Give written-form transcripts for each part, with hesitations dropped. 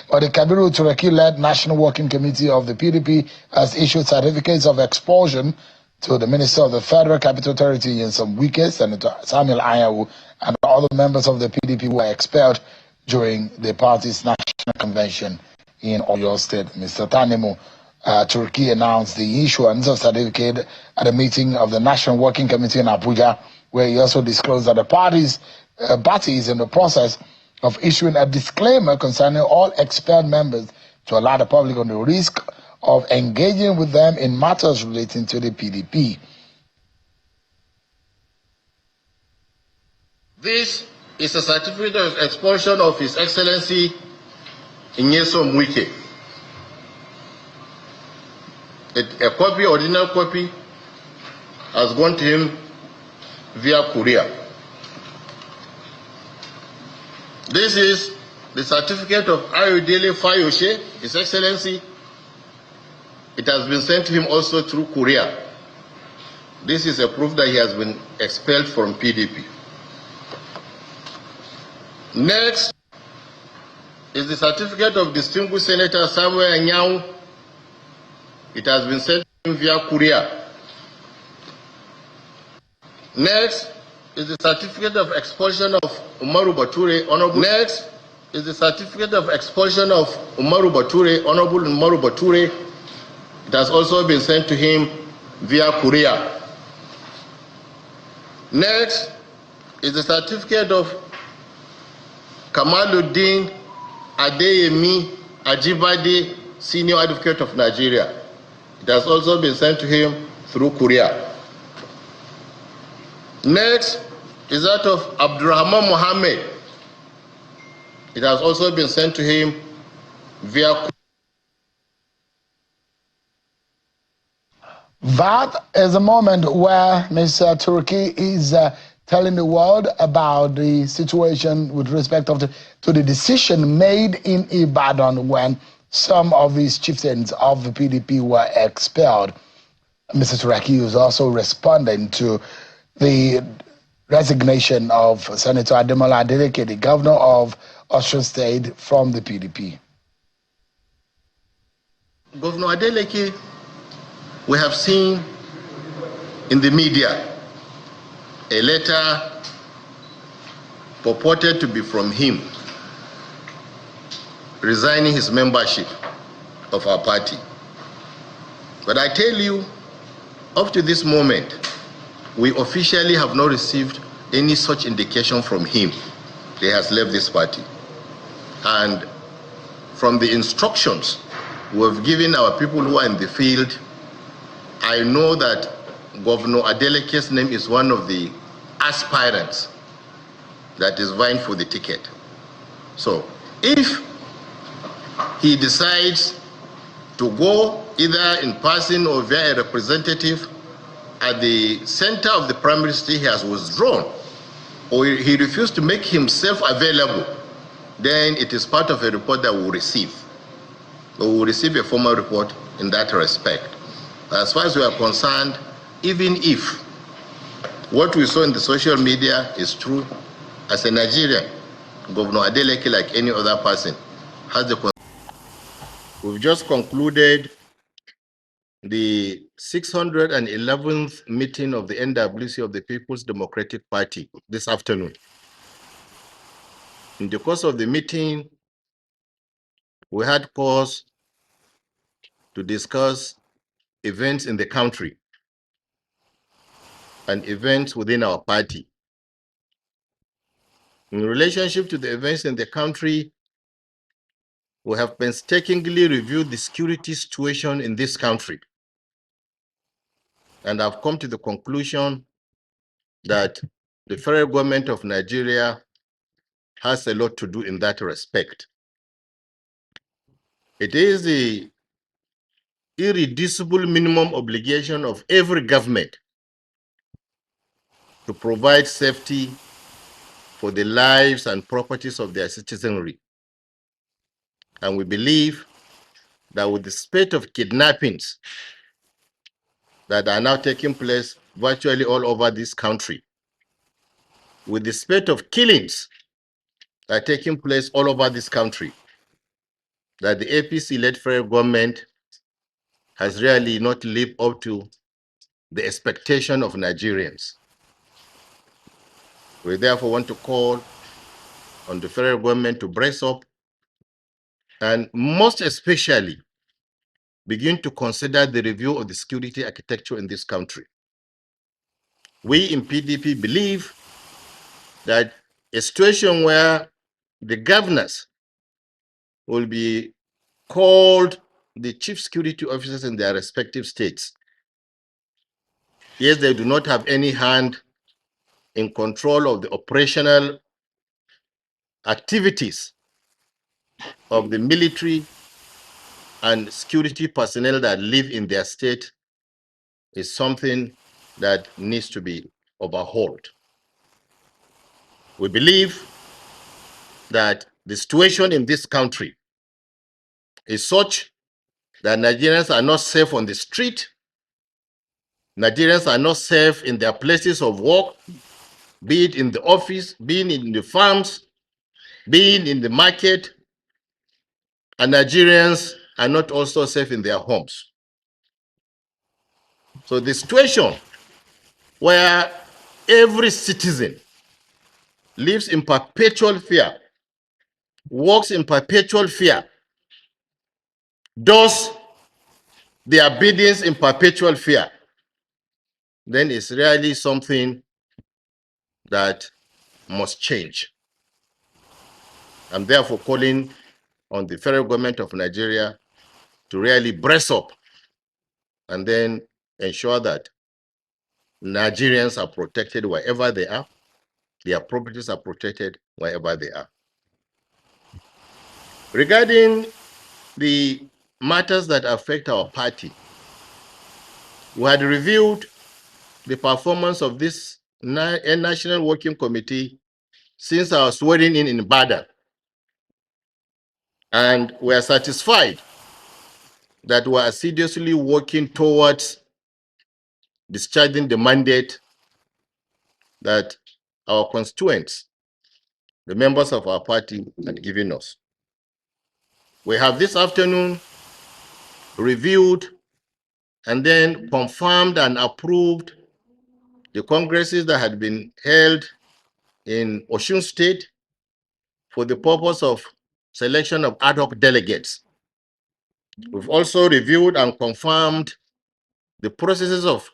But the Kabiru Turaki-led National Working Committee of the PDP has issued certificates of expulsion to the Minister of the Federal Capital Territory, Nyesom Wike, Senator Samuel Anyanwu, and other members of the PDP who were expelled during the party's national convention in Oyo State. Mr. Tanemu Turaki announced the issuance of certificate at a meeting of the National Working Committee in Abuja, where he also disclosed that the party is in the process of issuing a disclaimer concerning all expelled members to allow the public on the risk of engaging with them in matters relating to the PDP. This is a certificate of expulsion of His Excellency Nyesom Wike. A copy, original copy, has gone to him via courier. This is the certificate of Ayodele Fayose, His Excellency. It has been sent to him also through courier. This is a proof that he has been expelled from PDP. Next is the certificate of Distinguished Senator Samuel Anyanwu. It has been sent to him via courier. Next is the certificate of expulsion of Umaru Bature, Honorable. Next is the certificate of expulsion of Umaru Bature, Honorable Umaru Bature. It has also been sent to him via courier. Next is the certificate of Kamaluddin Adeyemi Ajibade, Senior Advocate of Nigeria. It has also been sent to him through courier. Next is that of Abdurrahman Mohammed. It has also been sent to him via courier. That is a moment where Mr. Turaki is telling the world about the situation with respect to the decision made in Ibadan when some of these chieftains of the PDP were expelled. Mr. Turaki is also responding to the resignation of Senator Ademola Adeleke, the governor of Osun State, from the PDP. Governor Adeleke, we have seen in the media a letter purported to be from him resigning his membership of our party. But I tell you, up to this moment, we officially have not received any such indication from him that he has left this party. And from the instructions we have given our people who are in the field, I know that Governor Adeleke's name is one of the aspirants that is vying for the ticket. So if he decides to go either in person or via a representative, at the center of the primary state he has withdrawn, or he refused to make himself available, then it is part of a report that we'll receive. We will receive a formal report in that respect. As far as we are concerned, even if what we saw in the social media is true, as a Nigerian, Governor Adeleke, like any other person, has the... We've just concluded the 611th meeting of the NWC of the People's Democratic Party this afternoon. In the course of the meeting, we had cause to discuss events in the country and events within our party. In relationship to the events in the country, we have painstakingly reviewed the security situation in this country, and I've come to the conclusion that the federal government of Nigeria has a lot to do in that respect. It is the irreducible minimum obligation of every government to provide safety for the lives and properties of their citizenry. And we believe that with the spate of kidnappings that are now taking place virtually all over this country, with the spate of killings that are taking place all over this country, that the APC-led federal government has really not lived up to the expectation of Nigerians. We therefore want to call on the federal government to brace up and most especially begin to consider the review of the security architecture in this country. We in PDP believe that a situation where the governors will be called the chief security officers in their respective states. Yes, they do not have any hand in control of the operational activities of the military and security personnel that live in their state is something that needs to be overhauled. We believe that the situation in this country is such that Nigerians are not safe on the street. Nigerians are not safe in their places of work, be it in the office, being in the farms, being in the market, and Nigerians are not also safe in their homes. So the situation where every citizen lives in perpetual fear, works in perpetual fear, does their biddings in perpetual fear, then it's really something that must change. I'm therefore calling on the federal government of Nigeria to really brace up and then ensure that Nigerians are protected wherever they are, their properties are protected wherever they are. Regarding the matters that affect our party, we had reviewed the performance of this National Working Committee since our swearing in Ibadan. And we are satisfied that we are assiduously working towards discharging the mandate that our constituents, the members of our party, had given us. We have this afternoon reviewed and then confirmed and approved the congresses that had been held in Osun State for the purpose of selection of ad hoc delegates. We've also reviewed and confirmed the processes of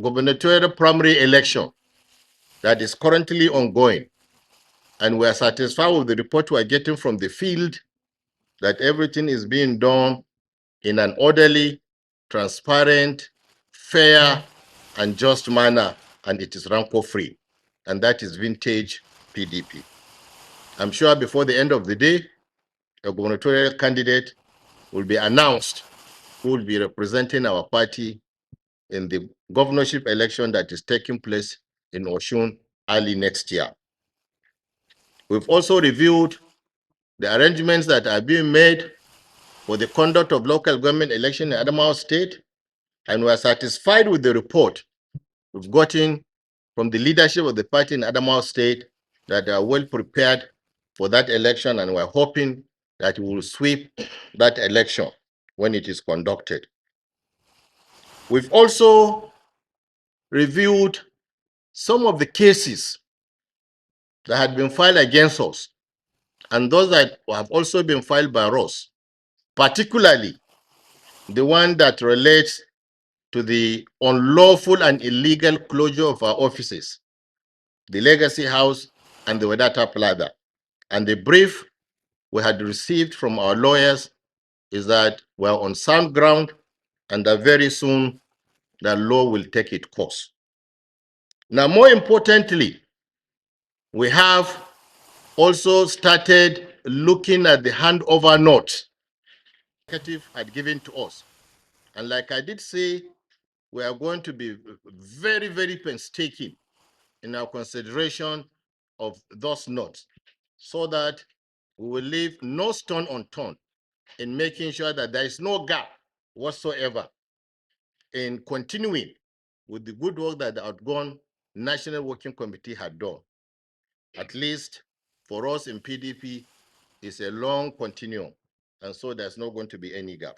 gubernatorial primary election that is currently ongoing. And we are satisfied with the report we are getting from the field that everything is being done in an orderly, transparent, fair, and just manner, and it is rancor-free. And that is vintage PDP. I'm sure before the end of the day, a gubernatorial candidate will be announced who will be representing our party in the governorship election that is taking place in Osun early next year. We've also reviewed the arrangements that are being made for the conduct of local government election in Adamawa State, and we are satisfied with the report we've gotten from the leadership of the party in Adamawa State that they are well prepared for that election, and we're hoping that we will sweep that election when it is conducted. We've also reviewed some of the cases that had been filed against us and those that have also been filed by us, particularly the one that relates to the unlawful and illegal closure of our offices, the Legacy House and the Wedata Plaza. And the brief we had received from our lawyers is that we're on sound ground and that very soon the law will take its course. Now, more importantly, we have also started looking at the handover note the executive had given to us. And like I did say, we are going to be very, very painstaking in our consideration of those notes so that we will leave no stone unturned in making sure that there is no gap whatsoever in continuing with the good work that the outgone National Working Committee had done. At least for us in PDP, it's a long continuum. and so there's not going to be any gap.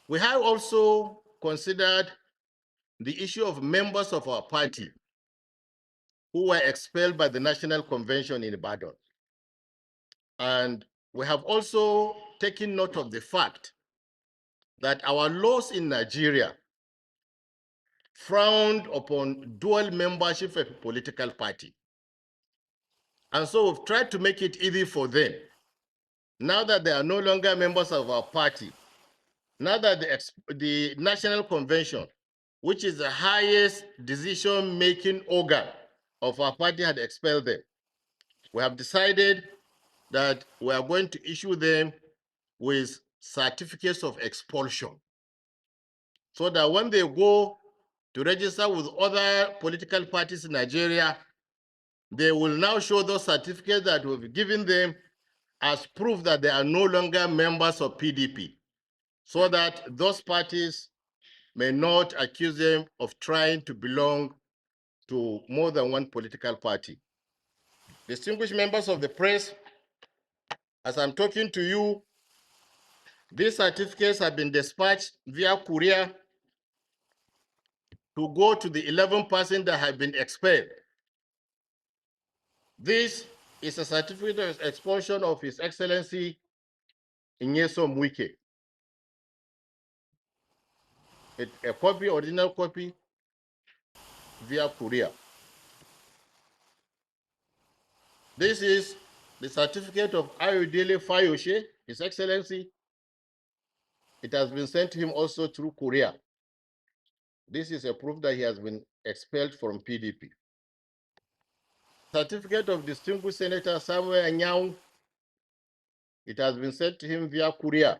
We have also considered the issue of members of our party who were expelled by the National Convention in Ibadan. And we have also taken note of the fact that our laws in Nigeria frowned upon dual membership of a political party. And so we've tried to make it easy for them. Now that they are no longer members of our party, now that the National Convention, which is the highest decision-making organ of our party, had expelled them, we have decided that we are going to issue them with certificates of expulsion, so that when they go to register with other political parties in Nigeria, they will now show those certificates that we've given them as proof that they are no longer members of PDP, so that those parties may not accuse them of trying to belong to more than one political party. Distinguished members of the press, as I'm talking to you, these certificates have been dispatched via courier to go to the 11 persons that have been expelled. This is a certificate of expulsion of His Excellency Nyesom Wike. A copy, original copy, via courier. This is the certificate of Ayodele Fayose, His Excellency. It has been sent to him also through courier. This is a proof that he has been expelled from PDP. Certificate of Distinguished Senator Nyesom Anyanwu. It has been sent to him via courier.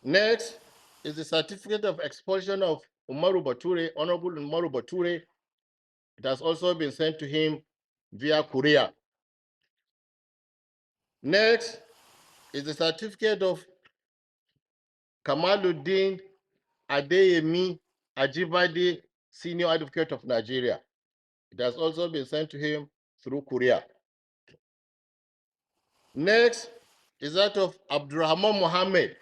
Next is the certificate of expulsion of Umaru Bature, Honorable Umaru Bature. It has also been sent to him via courier. Next is the certificate of Kamaluddin Adeyemi Ajibade, Senior Advocate of Nigeria. It has also been sent to him through courier. Next is that of Abdurrahman Mohammed.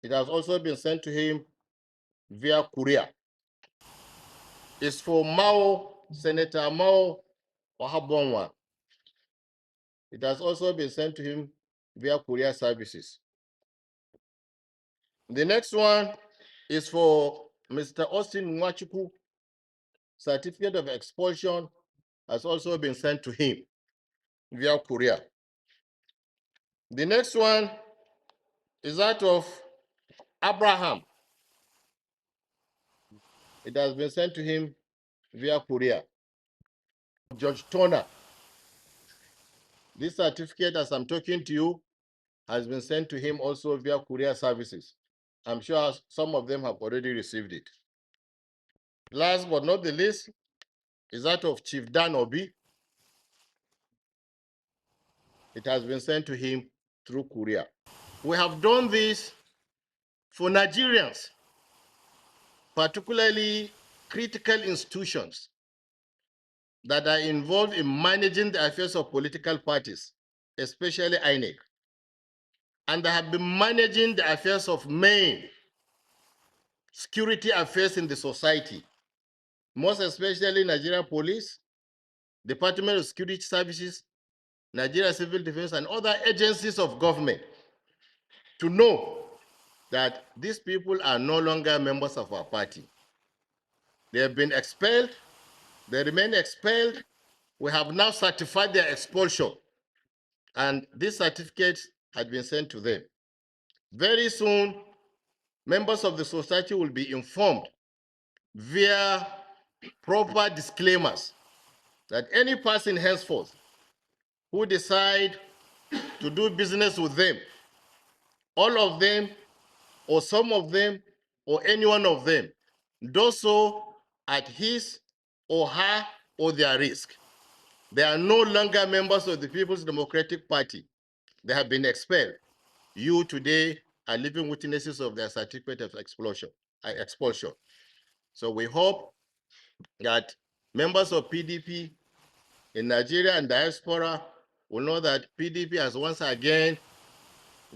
It has also been sent to him via courier. It's for Senator Mao Wahabonwa. It has also been sent to him via courier services. The next one is for Mr. Austin Nwachukwu. Certificate of expulsion has also been sent to him via courier. The next one is that of Abraham. It has been sent to him via courier. Judge Turner. This certificate, as I'm talking to you, has been sent to him also via courier services. I'm sure some of them have already received it. Last but not the least is that of Chief Dan Obi. It has been sent to him through courier. We have done this for Nigerians, particularly critical institutions that are involved in managing the affairs of political parties, especially INEC, and that have been managing the affairs of main security affairs in the society, most especially Nigeria Police, Department of Security Services, Nigeria Civil Defense, and other agencies of government, to know that these people are no longer members of our party. They have been expelled, they remain expelled. We have now certified their expulsion, and these certificates had been sent to them. Very soon, members of the society will be informed via proper disclaimers that any person henceforth who decide to do business with them, all of them, or some of them, or any one of them, does so at his or her or their risk. They are no longer members of the People's Democratic Party. They have been expelled. You today are living witnesses of their certificate of expulsion. So we hope that members of PDP in Nigeria and diaspora will know that PDP has once again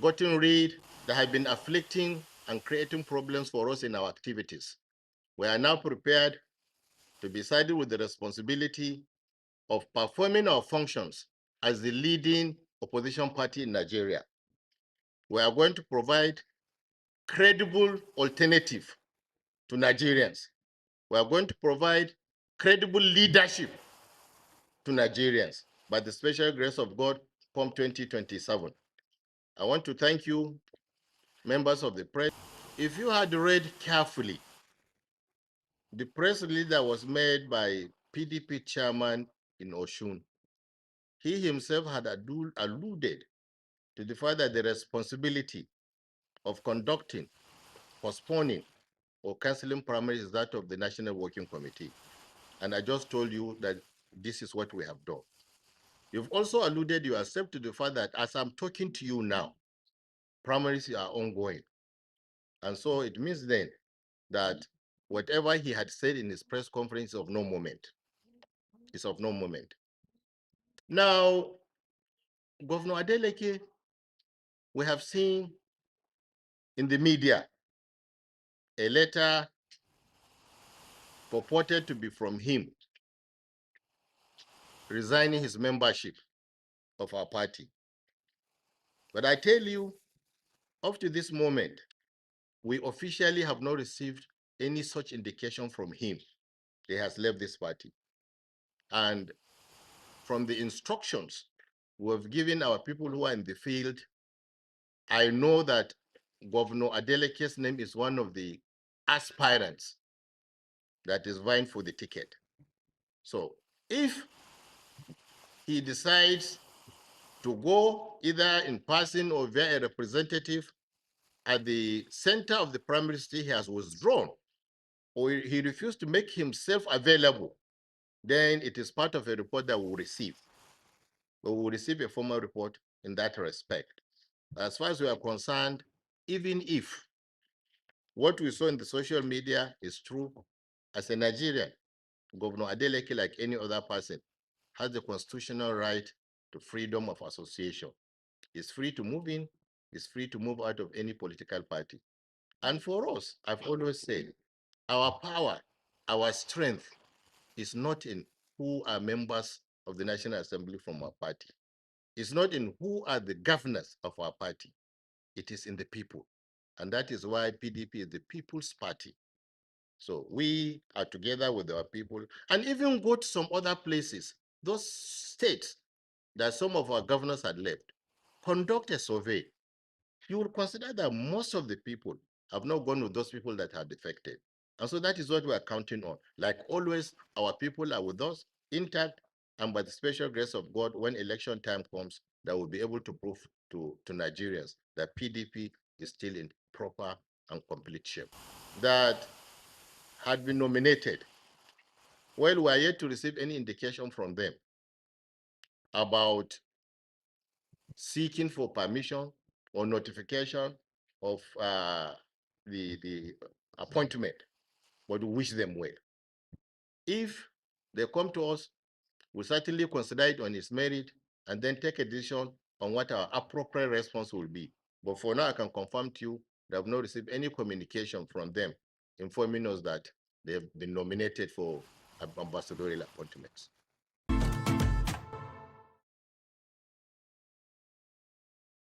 gotten rid that have been afflicting and creating problems for us in our activities. We are now prepared to be saddled with the responsibility of performing our functions as the leading opposition party in Nigeria. We are going to provide credible alternative to Nigerians. We are going to provide credible leadership to Nigerians by the special grace of God come 2027. I want to thank you, members of the press. If you had read carefully the press release that was made by PDP chairman in Oshun, he himself had alluded to the fact that the responsibility of conducting, postponing, or canceling primaries is that of the National Working Committee. And I just told you that this is what we have done. You've also alluded yourself to the fact that as I'm talking to you now, primaries are ongoing. And so it means then that whatever he had said in his press conference is of no moment. It's of no moment. Now, Governor Adeleke, we have seen in the media a letter purported to be from him resigning his membership of our party. But I tell you, up to this moment, we officially have not received any such indication from him he has left this party. And from the instructions we have given our people who are in the field, I know that Governor Adeleke's name is one of the aspirants that is vying for the ticket. So if he decides to go either in person or via a representative at the center of the primary state he has withdrawn, or he refused to make himself available, then it is part of a report that we'll receive. We will receive a formal report in that respect. As far as we are concerned, even if what we saw in the social media is true, as a Nigerian, Governor Adeleke, like any other person, has the constitutional right to freedom of association. He's free to move in, he's free to move out of any political party. And for us, I've always said, our power, our strength is not in who are members of the National Assembly from our party. It's not in who are the governors of our party. It is in the people. And that is why PDP is the people's party. So we are together with our people and even go to some other places, those states that some of our governors had left, conduct a survey. You will consider that most of the people have not gone with those people that are defected. And so that is what we are counting on. Like always, our people are with us, intact, and by the special grace of God, when election time comes, that we'll be able to prove to Nigerians that PDP is still in proper and complete shape. That had been nominated. Well, we are yet to receive any indication from them about seeking for permission or notification of the appointment, but we wish them well. If they come to us, we certainly consider it on its merit and then take a decision on what our appropriate response will be. But for now, I can confirm to you that I've not received any communication from them informing us that they have been nominated for ambassadorial appointments.